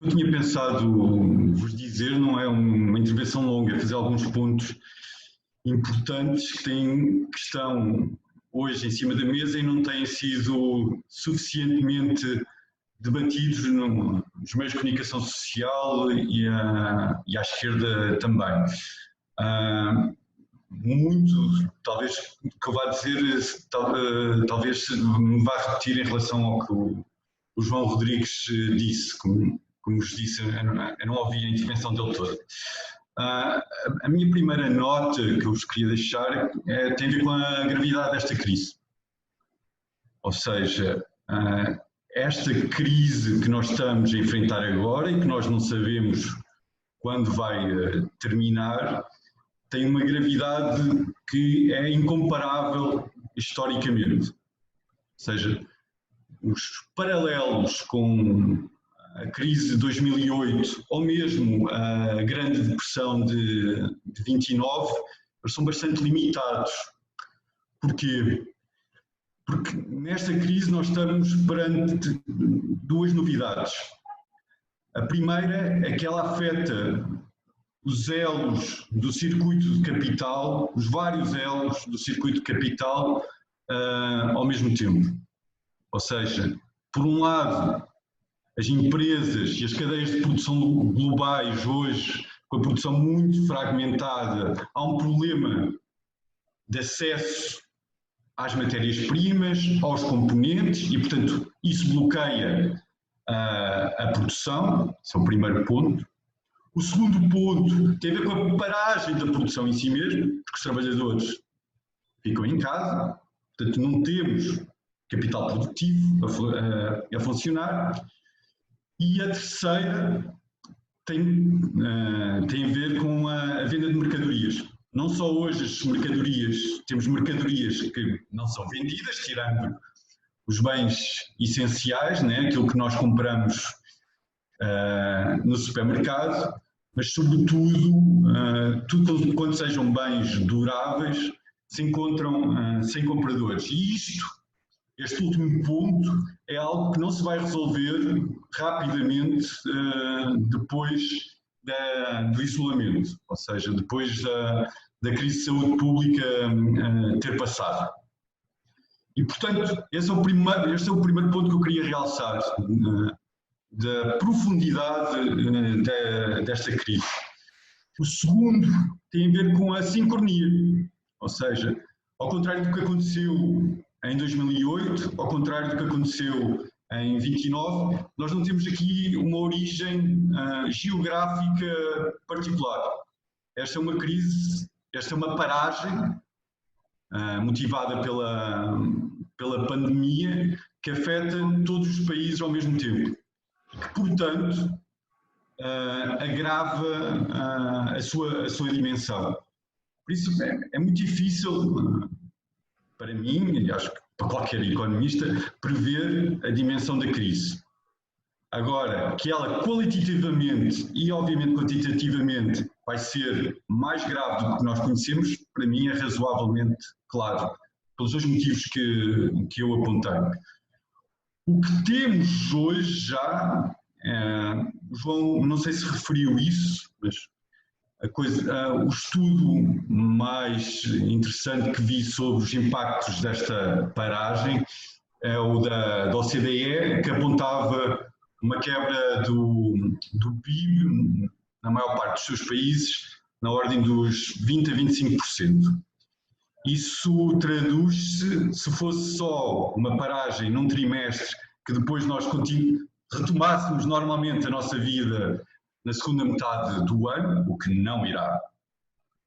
tinha pensado vos dizer não é uma intervenção longa, é fazer alguns pontos importantes que estão hoje em cima da mesa e não têm sido suficientemente debatidos nos meios de comunicação social e à esquerda também. Muito, talvez, o que eu vá dizer, talvez me vá repetir em relação ao que o João Rodrigues disse, como vos disse, eu não ouvi a intervenção dele toda. A minha primeira nota que eu vos queria deixar tem a ver com a gravidade desta crise. Ou seja, esta crise que nós estamos a enfrentar agora e que nós não sabemos quando vai terminar, tem uma gravidade que é incomparável historicamente. Ou seja, os paralelos com a crise de 2008 ou mesmo a Grande Depressão de 29 são bastante limitados. Porquê? Porque nesta crise nós estamos perante duas novidades. A primeira é que ela afeta os elos do circuito de capital, os vários elos do circuito de capital ao mesmo tempo. Ou seja, por um lado, as empresas e as cadeias de produção globais hoje, com a produção muito fragmentada, há um problema de acesso às matérias-primas, aos componentes e, portanto, isso bloqueia a produção. Esse é o primeiro ponto. O segundo ponto tem a ver com a paragem da produção em si mesmo, porque os trabalhadores ficam em casa, portanto não temos capital produtivo a funcionar. E a terceira tem a ver com a venda de mercadorias. Não só hoje as mercadorias, temos mercadorias que não são vendidas, tirando os bens essenciais, né, aquilo que nós compramos no supermercado, mas sobretudo, tudo quando sejam bens duráveis, se encontram sem compradores. E este último ponto é algo que não se vai resolver rapidamente depois do isolamento, ou seja, depois da crise de saúde pública ter passado. E, portanto, este é o primeiro ponto que eu queria realçar, da profundidade desta crise. O segundo tem a ver com a sincronia, ou seja, ao contrário do que aconteceu em 2008, ao contrário do que aconteceu em 29, nós não temos aqui uma origem geográfica particular. Esta é uma crise, esta é uma paragem motivada pela pandemia que afeta todos os países ao mesmo tempo. Que, portanto, agrava a sua dimensão. Por isso é muito difícil, para mim, e acho que para qualquer economista, prever a dimensão da crise. Agora, que ela qualitativamente e obviamente quantitativamente vai ser mais grave do que nós conhecemos, para mim é razoavelmente claro, pelos dois motivos que eu apontei. O que temos hoje já, João, não sei se referiu isso, mas o estudo mais interessante que vi sobre os impactos desta paragem é o da OCDE, que apontava uma quebra do PIB na maior parte dos seus países, na ordem dos 20% a 25%. Isso traduz-se, se fosse só uma paragem num trimestre, que depois nós retomássemos normalmente a nossa vida na segunda metade do ano, o que não irá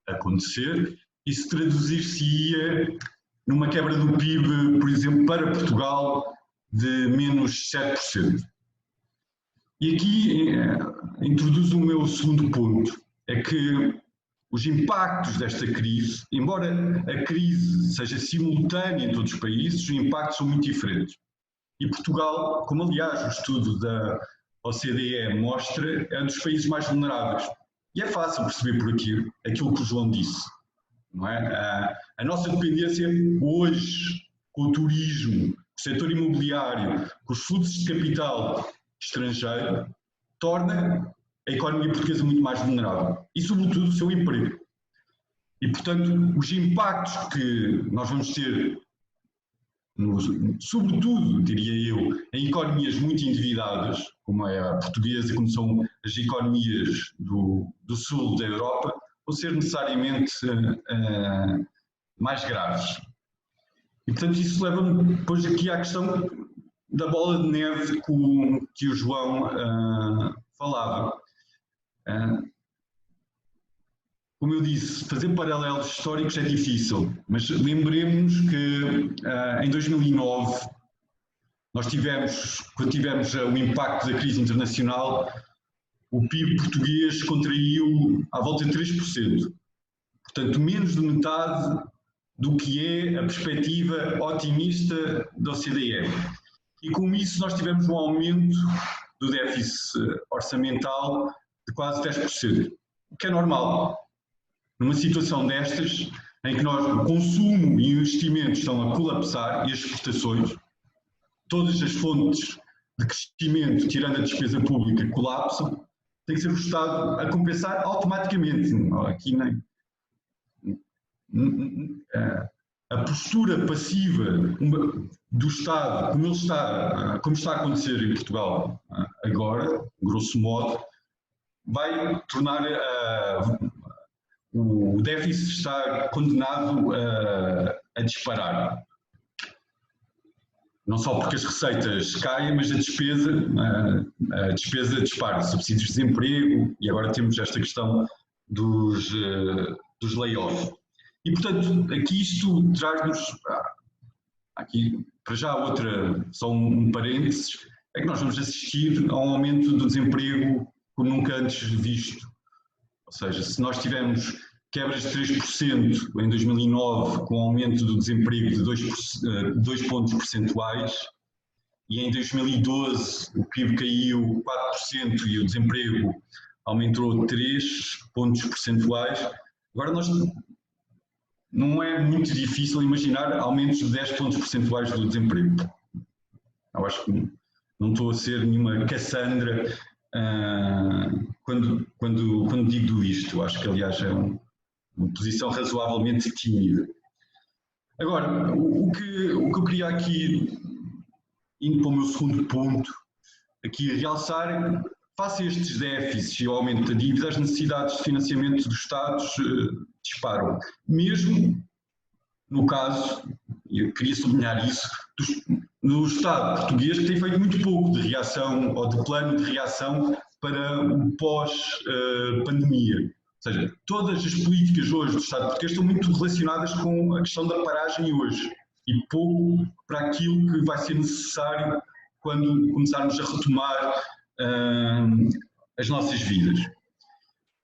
acontecer, isso traduzir-se-ia numa quebra do PIB, por exemplo, para Portugal, de menos 7%. E aqui introduzo o meu segundo ponto, é que os impactos desta crise, embora a crise seja simultânea em todos os países, os impactos são muito diferentes. E Portugal, como aliás o estudo da OCDE mostra, é um dos países mais vulneráveis. E é fácil perceber por aquilo que o João disse. Não é? A nossa dependência hoje, com o turismo, com o setor imobiliário, com os fluxos de capital estrangeiro, torna a economia portuguesa muito mais vulnerável e, sobretudo, o seu emprego. E, portanto, os impactos que nós vamos ter, sobretudo, diria eu, em economias muito endividadas, como é a portuguesa, como são as economias do sul da Europa, vão ser necessariamente mais graves. E, portanto, isso leva-me depois aqui à questão da bola de neve que o João falava. Como eu disse, fazer paralelos históricos é difícil, mas lembremos que em 2009, quando tivemos o impacto da crise internacional, o PIB português contraiu à volta de 3%. Portanto, menos de metade do que é a perspectiva otimista da OCDE. E com isso nós tivemos um aumento do déficit orçamental de quase 10%, o que é normal. Numa situação destas, em que o consumo e o investimento estão a colapsar e as exportações, todas as fontes de crescimento, tirando a despesa pública, colapsam, tem que ser o Estado a compensar automaticamente. Aqui nem. A postura passiva do Estado, como está a acontecer em Portugal agora, grosso modo, vai tornar o déficit está condenado a disparar. Não só porque as receitas caem, mas a despesa dispara, subsídios de desemprego, e agora temos esta questão dos layoffs. E, portanto, aqui isto traz-nos, aqui para já só um parênteses, é que nós vamos assistir a um aumento do desemprego como nunca antes visto. Ou seja, se nós tivemos quebras de 3% em 2009, com aumento do desemprego de 2 pontos percentuais, e em 2012 o PIB caiu 4% e o desemprego aumentou 3 pontos percentuais, agora não é muito difícil imaginar aumentos de 10 pontos percentuais do desemprego. Eu acho que não estou a ser nenhuma Cassandra quando digo isto. Acho que, aliás, é uma posição razoavelmente tímida. Agora, o que eu queria aqui, indo para o meu segundo ponto, aqui realçar, face a estes déficits e ao aumento da dívida, as necessidades de financiamento dos Estados disparam. Mesmo no caso, e eu queria sublinhar isso, do Estado português, que tem feito muito pouco de reação ou de plano de reação para o pós-pandemia. Ou seja, todas as políticas hoje do Estado português estão muito relacionadas com a questão da paragem hoje e pouco para aquilo que vai ser necessário quando começarmos a retomar as nossas vidas.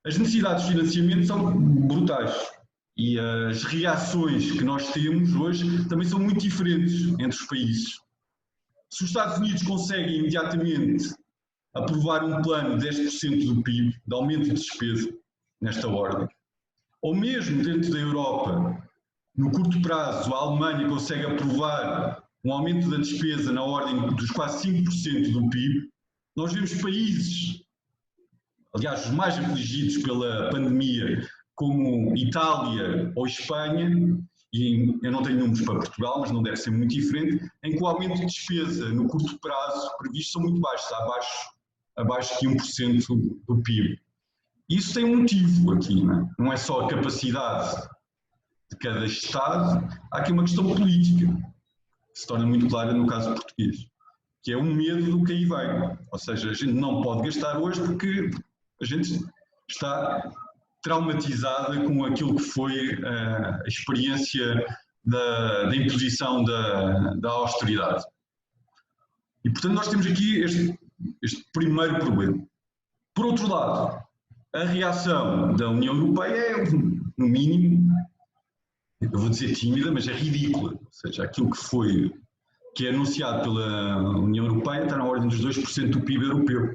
As necessidades de financiamento são brutais e as reações que nós temos hoje também são muito diferentes entre os países. Se os Estados Unidos conseguem imediatamente aprovar um plano de 10% do PIB, de aumento de despesa, nesta ordem, ou mesmo dentro da Europa, no curto prazo, a Alemanha consegue aprovar um aumento da despesa na ordem dos quase 5% do PIB, nós vemos países, aliás, os mais afligidos pela pandemia, como Itália ou Espanha, e eu não tenho números para Portugal, mas não deve ser muito diferente, em que o aumento de despesa no curto prazo previsto são muito baixos, abaixo de 1% do PIB. Isso tem um motivo aqui, não é só a capacidade de cada Estado, há aqui uma questão política, que se torna muito clara no caso português, que é um medo do que aí vai. Ou seja, a gente não pode gastar hoje porque a gente está traumatizada com aquilo que foi a experiência da imposição da austeridade. E, portanto, nós temos aqui este primeiro problema. Por outro lado, a reação da União Europeia é, no mínimo, eu vou dizer tímida, mas é ridícula. Ou seja, aquilo que é anunciado pela União Europeia está na ordem dos 2% do PIB europeu.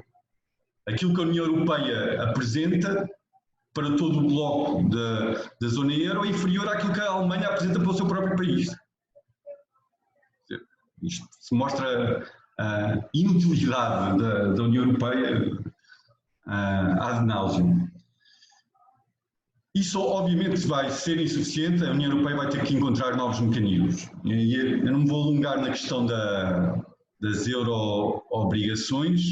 Aquilo que a União Europeia apresenta para todo o bloco da zona euro é inferior àquilo que a Alemanha apresenta para o seu próprio país. Isto se mostra a inutilidade da União Europeia ad nauseam. Isso obviamente vai ser insuficiente, a União Europeia vai ter que encontrar novos mecanismos. Eu não me vou alongar na questão das euro-obrigações,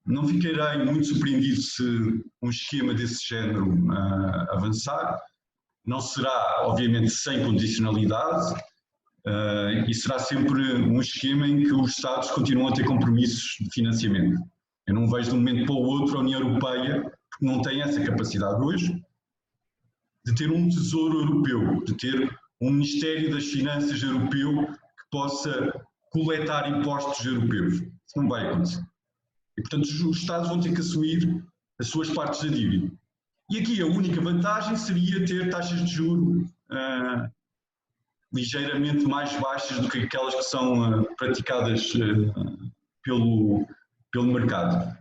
não ficarei muito surpreendido se um esquema desse género avançar. Não será, obviamente, sem condicionalidade e será sempre um esquema em que os Estados continuam a ter compromissos de financiamento. Eu não vejo de um momento para o outro a União Europeia, porque não tem essa capacidade hoje, de ter um tesouro europeu, de ter um Ministério das Finanças europeu que possa coletar impostos europeus. Isso não vai acontecer. E, portanto, os Estados vão ter que assumir as suas partes da dívida. E aqui a única vantagem seria ter taxas de juros ligeiramente mais baixas do que aquelas que são praticadas pelo mercado.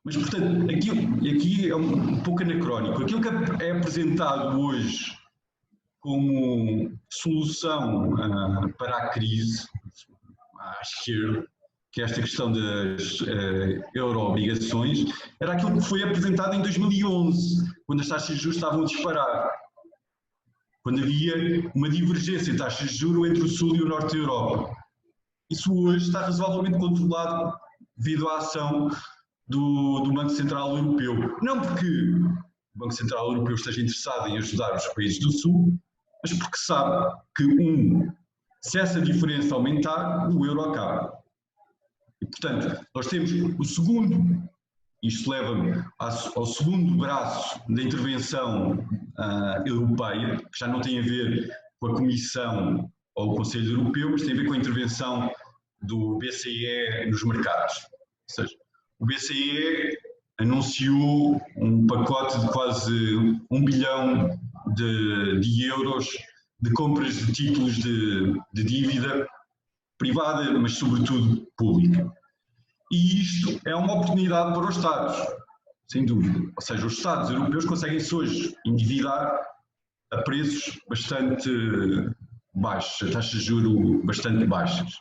Mas, portanto, aqui é um pouco anacrónico. Aquilo que é apresentado hoje como solução para a crise, à esquerda, que é esta questão das euro-obrigações, era aquilo que foi apresentado em 2011, quando as taxas de juros estavam a disparar. Quando havia uma divergência de taxas de juros entre o Sul e o Norte da Europa. Isso hoje está razoavelmente controlado devido à ação do Banco Central Europeu. Não porque o Banco Central Europeu esteja interessado em ajudar os países do Sul, mas porque sabe que, se essa diferença aumentar, o euro acaba. E, portanto, nós temos o segundo, isto leva-me ao segundo braço da intervenção europeia, que já não tem a ver com a Comissão ou o Conselho Europeu, mas tem a ver com a intervenção do BCE nos mercados. Ou seja, o BCE anunciou um pacote de quase 1 bilhão de euros de compras de títulos de dívida privada, mas sobretudo pública. E isto é uma oportunidade para os Estados, sem dúvida. Ou seja, os Estados europeus conseguem-se hoje endividar a preços bastante baixos, a taxas de juros bastante baixas.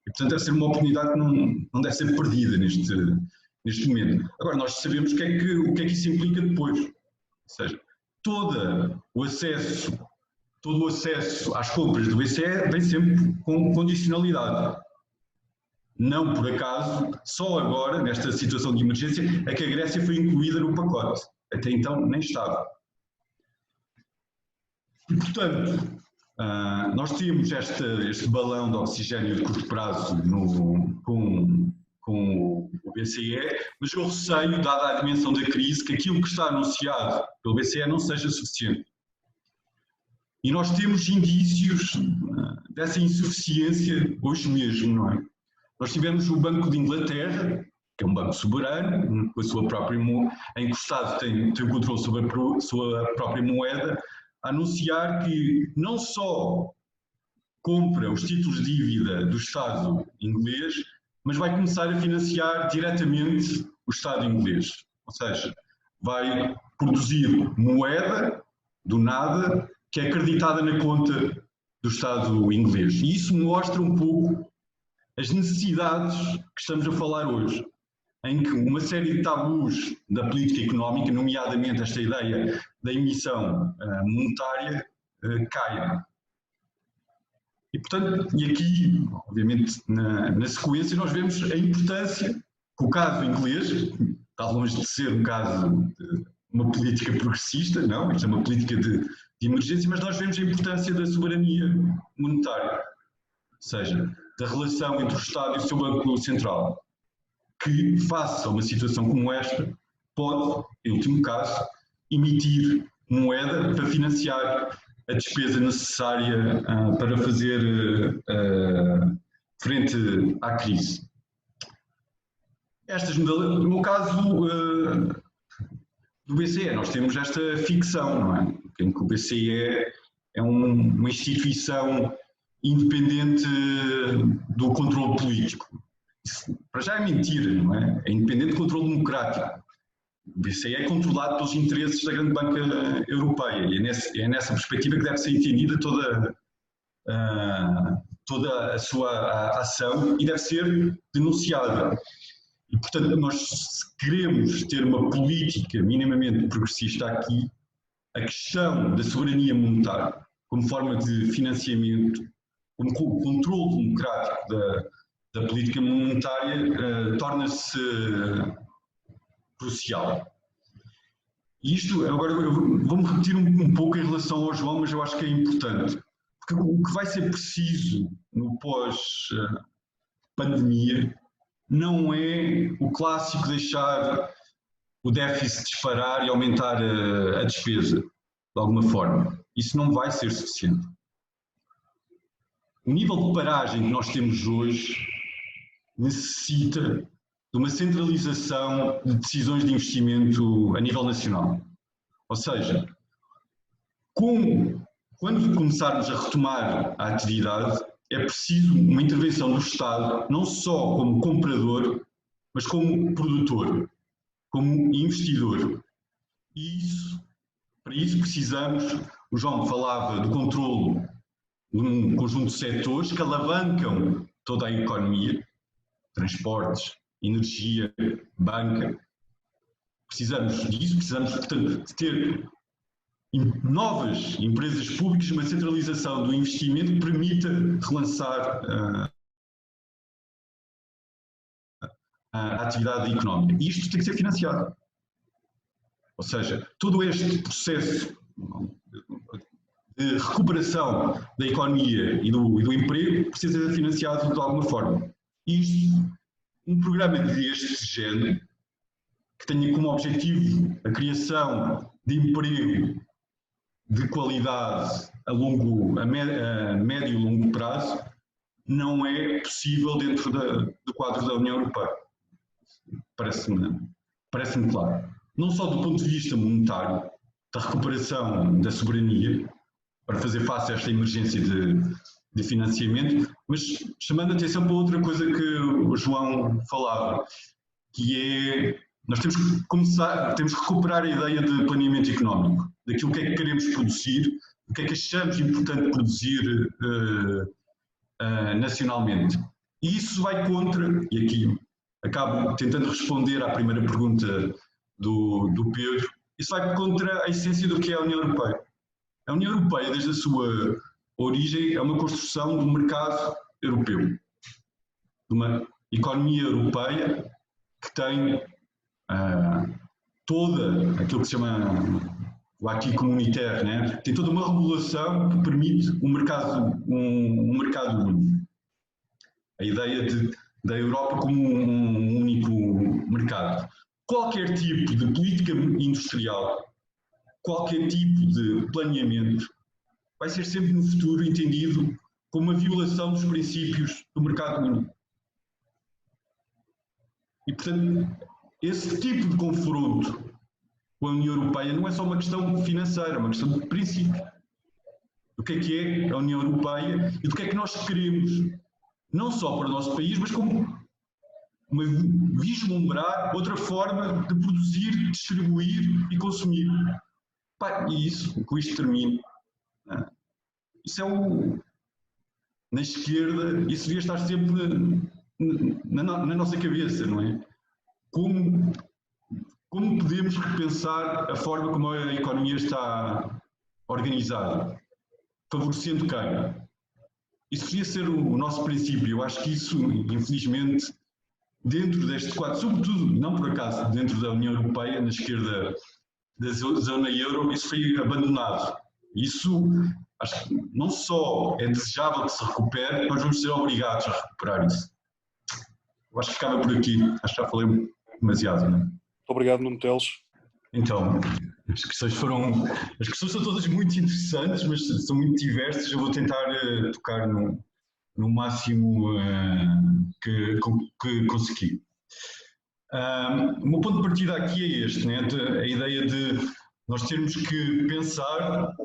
E, portanto, deve ser uma oportunidade que não deve ser perdida neste momento. Agora, nós sabemos o que é que isso implica depois. Ou seja, todo o acesso às compras do BCE vem sempre com condicionalidade. Não por acaso, só agora, nesta situação de emergência, é que a Grécia foi incluída no pacote. Até então nem estava. E, portanto, nós temos este balão de oxigênio de curto prazo com o BCE, mas eu receio, dada a dimensão da crise, que aquilo que está anunciado pelo BCE não seja suficiente. E nós temos indícios dessa insuficiência hoje mesmo, não é? Nós tivemos o Banco de Inglaterra, que é um banco soberano, com a sua própria moeda, em que o Estado tem o controle sobre a sua própria moeda, a anunciar que não só compra os títulos de dívida do Estado inglês, mas vai começar a financiar diretamente o Estado inglês. Ou seja, vai produzir moeda do nada que é acreditada na conta do Estado inglês. E isso mostra um pouco as necessidades que estamos a falar hoje, em que uma série de tabus da política económica, nomeadamente esta ideia da emissão monetária, caem. E, portanto, e aqui, obviamente, na sequência, nós vemos a importância que o caso inglês, está longe de ser um caso de uma política progressista, não, isto é uma política de emergência, mas nós vemos a importância da soberania monetária, ou seja, da relação entre o Estado e o seu Banco Central, que, face a uma situação como esta, pode, em último caso, emitir moeda para financiar a despesa necessária para fazer frente à crise. No caso do BCE, nós temos esta ficção, não é? Em que o BCE é uma instituição independente do controle político. Isso, para já é mentira, não é? É independente do controle democrático. O BCE é controlado pelos interesses da grande banca europeia e é nessa perspectiva que deve ser entendida toda a sua ação e deve ser denunciada. E, portanto, nós, se queremos ter uma política minimamente progressista aqui, a questão da soberania monetária como forma de financiamento, como controle democrático da política monetária, torna-se crucial. E isto, agora eu vou-me repetir um pouco em relação ao João, mas eu acho que é importante. Porque o que vai ser preciso no pós-pandemia não é o clássico deixar o déficit disparar e aumentar a despesa, de alguma forma. Isso não vai ser suficiente. O nível de paragem que nós temos hoje necessita de uma centralização de decisões de investimento a nível nacional. Ou seja, quando começarmos a retomar a atividade, é preciso uma intervenção do Estado, não só como comprador, mas como produtor, como investidor. E para isso precisamos, o João falava do controlo de um conjunto de setores que alavancam toda a economia, transportes, energia, banca. Precisamos disso, precisamos, portanto, de ter novas empresas públicas, uma centralização do investimento que permita relançar a atividade económica. E isto tem que ser financiado. Ou seja, todo este processo de recuperação da economia e do emprego precisa ser financiado de alguma forma. Isto, um programa deste género, que tenha como objetivo a criação de emprego de qualidade a médio e longo prazo, não é possível dentro do quadro da União Europeia. Parece-me claro. Não só do ponto de vista monetário, da recuperação da soberania, para fazer face a esta emergência de financiamento, mas chamando a atenção para outra coisa que o João falava, que é, nós temos que recuperar a ideia de planeamento económico, daquilo que é que queremos produzir, o que é que achamos importante produzir nacionalmente. E isso vai contra, e aqui acabo tentando responder à primeira pergunta do Pedro, isso vai contra a essência do que é a União Europeia. A União Europeia, desde a sua origem, é uma construção do mercado europeu, de uma economia europeia que tem toda aquilo que se chama o acquis communautaire, né? Tem toda uma regulação que permite um mercado único. A ideia da Europa como um único mercado. Qualquer tipo de política industrial, qualquer tipo de planeamento vai ser sempre no futuro entendido como uma violação dos princípios do mercado único. E, portanto, esse tipo de confronto com a União Europeia não é só uma questão financeira, é uma questão de princípio. Do que é a União Europeia e do que é que nós queremos, não só para o nosso país, mas como vislumbrar outra forma de produzir, distribuir e consumir. E isso, com isto termino. Isso é na esquerda, isso devia estar sempre na nossa cabeça, não é? Como podemos repensar a forma como a economia está organizada, favorecendo quem? Isso devia ser o nosso princípio. Eu acho que isso, infelizmente, dentro deste quadro, sobretudo, não por acaso, dentro da União Europeia, na esquerda da zona euro, isso foi abandonado. Isso, acho que não só é desejável que se recupere, nós vamos ser obrigados a recuperar isso. Eu acho que ficava por aqui. Acho que já falei demasiado, não é? Muito obrigado, Nuno Teles. Então, as questões são todas muito interessantes, mas são muito diversas. Eu vou tentar tocar no máximo que consegui. O meu ponto de partida aqui é este, né? A ideia de nós termos que pensar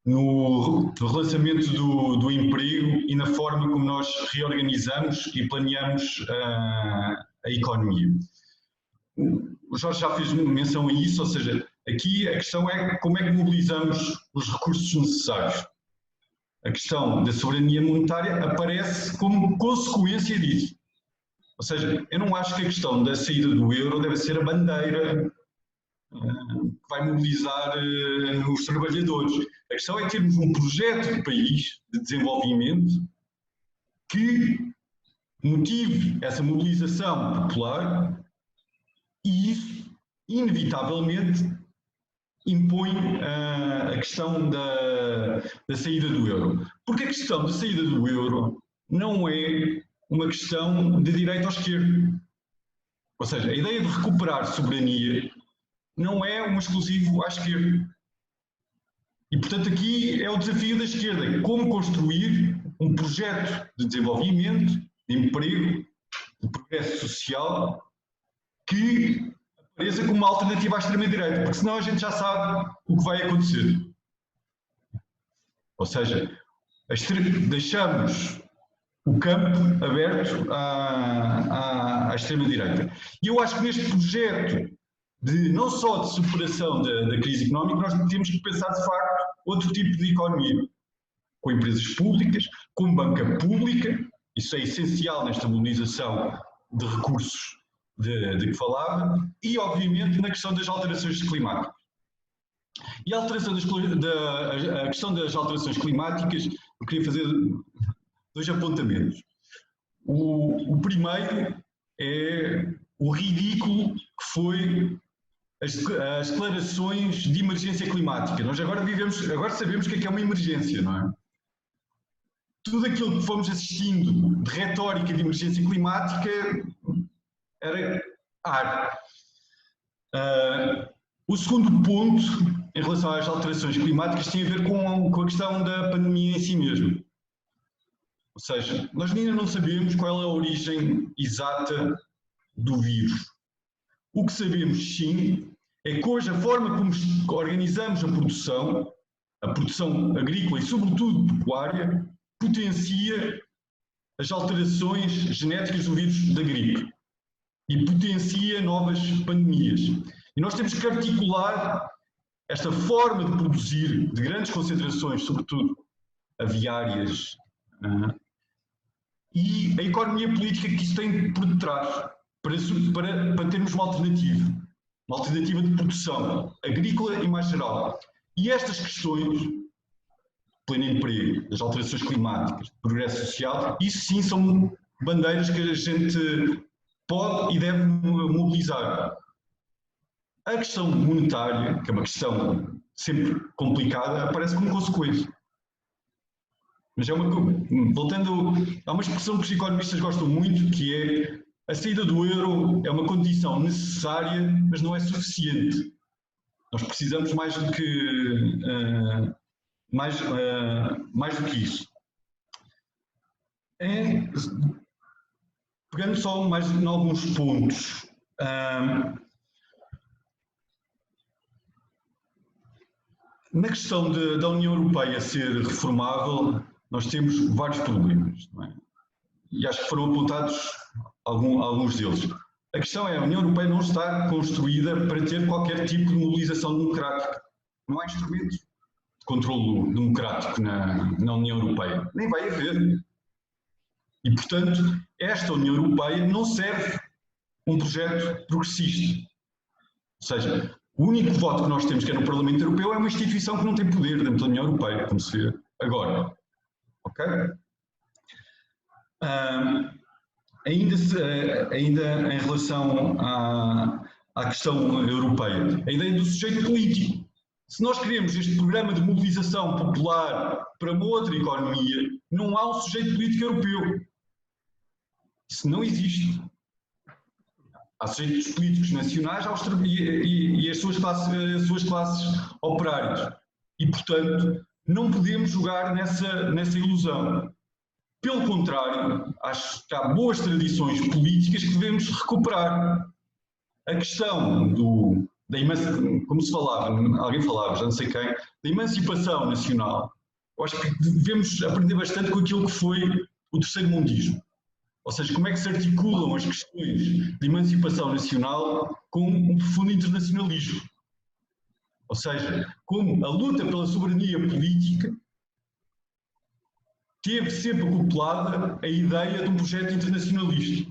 no relançamento do emprego e na forma como nós reorganizamos e planeamos a economia. O Jorge já fez menção a isso, ou seja, aqui a questão é como é que mobilizamos os recursos necessários. A questão da soberania monetária aparece como consequência disso. Ou seja, eu não acho que a questão da saída do euro deve ser a bandeira que vai mobilizar os trabalhadores. A questão é termos um projeto de país, de desenvolvimento, que motive essa mobilização popular e isso, inevitavelmente, impõe a questão da saída do euro. Porque a questão da saída do euro não é uma questão de direita ou esquerda. Ou seja, a ideia de recuperar soberania não é um exclusivo à esquerda. E, portanto, aqui é o desafio da esquerda, como construir um projeto de desenvolvimento, de emprego, de progresso social, que apareça como uma alternativa à extrema-direita, porque senão a gente já sabe o que vai acontecer. Ou seja, deixamos o campo aberto à extrema-direita. E eu acho que neste projeto não só de superação da crise económica, nós temos que pensar, de facto, outro tipo de economia, com empresas públicas, com banca pública, isso é essencial nesta mobilização de recursos de que falava, e, obviamente, na questão das alterações climáticas. E a questão das alterações climáticas, eu queria fazer 2 apontamentos. O primeiro é o ridículo que foi as declarações de emergência climática. Nós agora sabemos o que é uma emergência, não é? Tudo aquilo que fomos assistindo de retórica de emergência climática era ar. O segundo ponto, em relação às alterações climáticas, tem a ver com a questão da pandemia em si mesmo. Ou seja, nós ainda não sabemos qual é a origem exata do vírus. O que sabemos, sim, é que hoje a forma como organizamos a produção agrícola e, sobretudo, pecuária, potencia as alterações genéticas do vírus da gripe e potencia novas pandemias. E nós temos que articular esta forma de produzir de grandes concentrações, sobretudo aviárias, e a economia política que isso tem por detrás, para termos uma alternativa de produção agrícola e mais geral. E estas questões, pleno emprego, das alterações climáticas, progresso social, isso sim são bandeiras que a gente pode e deve mobilizar. A questão monetária, que é uma questão sempre complicada, aparece como consequência. Mas voltando a uma expressão que os economistas gostam muito, que é a saída do euro é uma condição necessária, mas não é suficiente. Nós precisamos mais do que isso. Pegando só mais em alguns pontos. Na questão da União Europeia ser reformável, nós temos vários problemas, não é? E acho que foram apontados alguns deles. A questão é, a União Europeia não está construída para ter qualquer tipo de mobilização democrática. Não há instrumentos de controle democrático na União Europeia. Nem vai haver. E, portanto, esta União Europeia não serve um projeto progressista. Ou seja, o único voto que nós temos, que é no Parlamento Europeu, é uma instituição que não tem poder dentro da União Europeia, como se vê agora. Ok? Ainda em relação à questão europeia, a ideia do sujeito político. Se nós queremos este programa de mobilização popular para uma outra economia, não há um sujeito político europeu. Isso não existe. Há sujeitos políticos nacionais e as suas classes operárias. E, portanto, não podemos jogar nessa ilusão. Pelo contrário, acho que há boas tradições políticas que devemos recuperar. A questão da emancipação, como se falava, alguém falava, já não sei quem, da emancipação nacional. Eu acho que devemos aprender bastante com aquilo que foi o terceiro mundismo. Ou seja, como é que se articulam as questões de emancipação nacional com um profundo internacionalismo. Ou seja, como a luta pela soberania política teve sempre acoplada a ideia de um projeto internacionalista.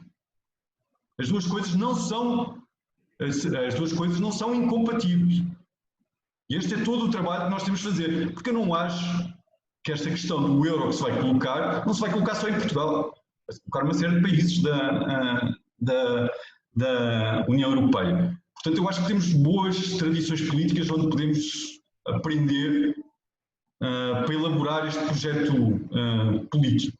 As duas coisas não são incompatíveis. E este é todo o trabalho que nós temos de fazer, porque eu não acho que esta questão do euro que se vai colocar, não se vai colocar só em Portugal, vai-se colocar uma série de países da União Europeia. Portanto, eu acho que temos boas tradições políticas onde podemos aprender para elaborar este projeto político.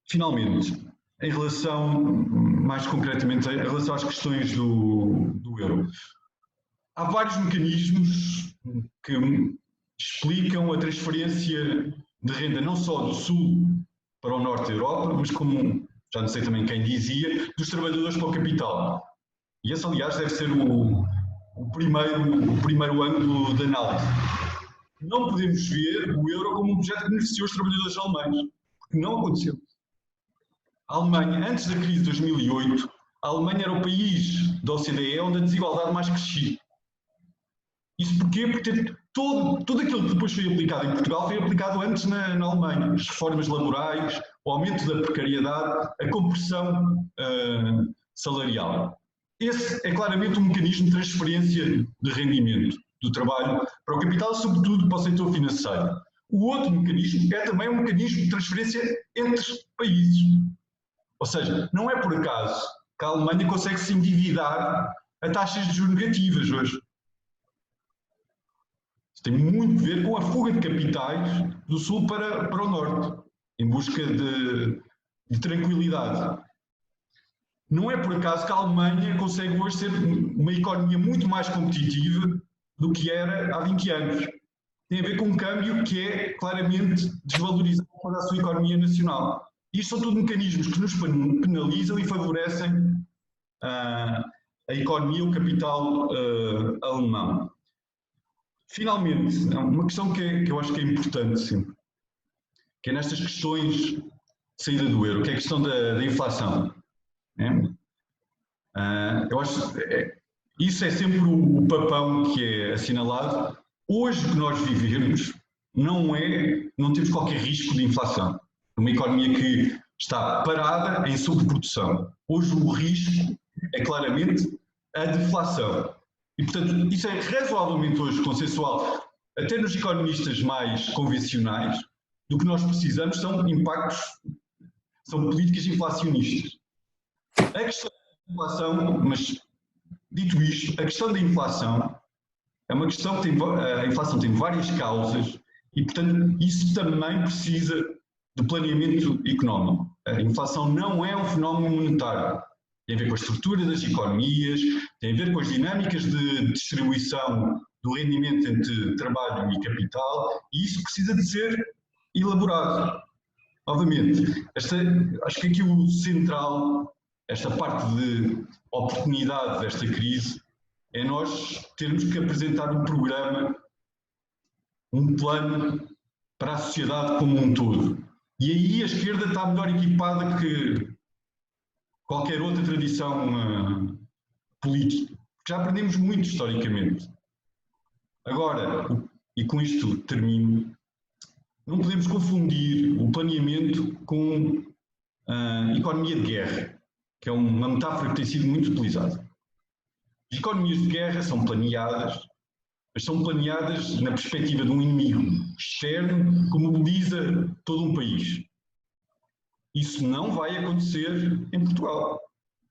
Finalmente, em relação, mais concretamente, em relação às questões do euro, há vários mecanismos que explicam a transferência de renda não só do sul para o norte da Europa, mas como, já não sei também quem dizia, dos trabalhadores para o capital. E esse, aliás, deve ser o primeiro ângulo de análise. Não podemos ver o euro como um projeto que beneficiou os trabalhadores alemães, porque não aconteceu. A Alemanha, antes da crise de 2008, a Alemanha era o país da OCDE onde a desigualdade mais crescia. Isso porquê? Porque tudo aquilo que depois foi aplicado em Portugal foi aplicado antes na Alemanha. As reformas laborais, o aumento da precariedade, a compressão salarial. Esse é claramente um mecanismo de transferência de rendimento do trabalho para o capital, sobretudo para o setor financeiro. O outro mecanismo é também um mecanismo de transferência entre países. Ou seja, não é por acaso que a Alemanha consegue se endividar a taxas de juros negativas hoje. Isso tem muito a ver com a fuga de capitais do sul para o norte, em busca de tranquilidade. Não é por acaso que a Alemanha consegue hoje ser uma economia muito mais competitiva do que era há 20 anos. Tem a ver com um câmbio que é claramente desvalorizado para a sua economia nacional. Isto são tudo mecanismos que nos penalizam e favorecem a economia, o capital alemão. Finalmente, uma questão que eu acho que é importante sempre, que é nestas questões de saída do euro, que é a questão da inflação. Eu acho que isso é sempre o papão que é assinalado. Hoje o que nós vivemos não temos qualquer risco de inflação. Uma economia que está parada em sobreprodução. Hoje o risco é claramente a deflação. E, portanto, isso é razoavelmente hoje consensual, até nos economistas mais convencionais. Do que nós precisamos são políticas inflacionistas. A questão da inflação, mas dito isto, a questão da inflação é uma questão que a inflação tem várias causas e, portanto, isso também precisa de planeamento económico. A inflação não é um fenómeno monetário. Tem a ver com a estrutura das economias, tem a ver com as dinâmicas de distribuição do rendimento entre trabalho e capital, e isso precisa de ser elaborado. Obviamente, acho que aqui o central, esta parte de oportunidade desta crise, é nós termos que apresentar um programa, um plano para a sociedade como um todo. E aí a esquerda está melhor equipada que qualquer outra tradição política. Já aprendemos muito historicamente. Agora, e com isto termino, não podemos confundir o planeamento com a economia de guerra, que é uma metáfora que tem sido muito utilizada. As economias de guerra são planeadas, mas são planeadas na perspectiva de um inimigo externo que mobiliza todo um país. Isso não vai acontecer em Portugal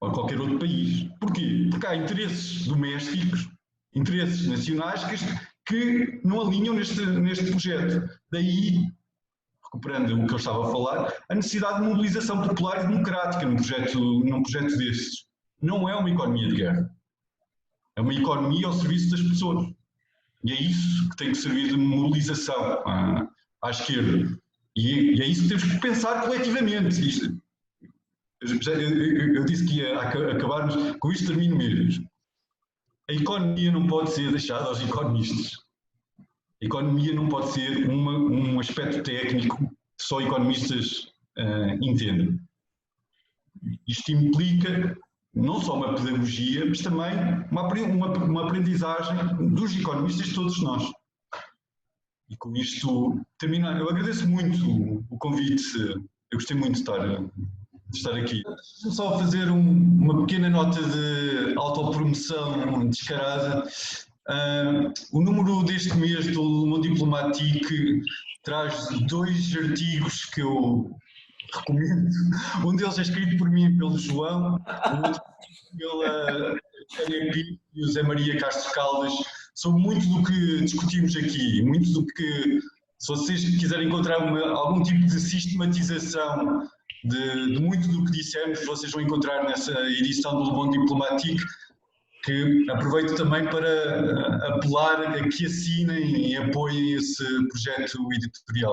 ou em qualquer outro país. Porquê? Porque há interesses domésticos, interesses nacionais que não alinham neste projeto. Daí, recuperando o que eu estava a falar, a necessidade de mobilização popular e democrática num projeto destes. Não é uma economia de guerra. É uma economia ao serviço das pessoas. E é isso que tem que servir de mobilização à esquerda. E é isso que temos que pensar coletivamente. Eu disse que ia acabarmos com isto, termino mesmo. A economia não pode ser deixada aos economistas. A economia não pode ser um aspecto técnico que só economistas entendem. Isto implica não só uma pedagogia, mas também uma aprendizagem dos economistas, todos nós. E com isto terminar. Eu agradeço muito o convite. Eu gostei muito de estar de estar aqui. Deixa-me só fazer uma pequena nota de autopromoção descarada. O número deste mês do Le Monde Diplomatique traz 2 artigos que eu recomendo. Um deles é escrito por mim e pelo João, o outro pela Tânia Pinto e o José Maria Castro Caldas. São muito do que discutimos aqui, muito do que, se vocês quiserem encontrar algum tipo de sistematização de muito do que dissemos, vocês vão encontrar nessa edição do Le Monde Diplomatique, que aproveito também para apelar a que assinem e apoiem esse projeto editorial.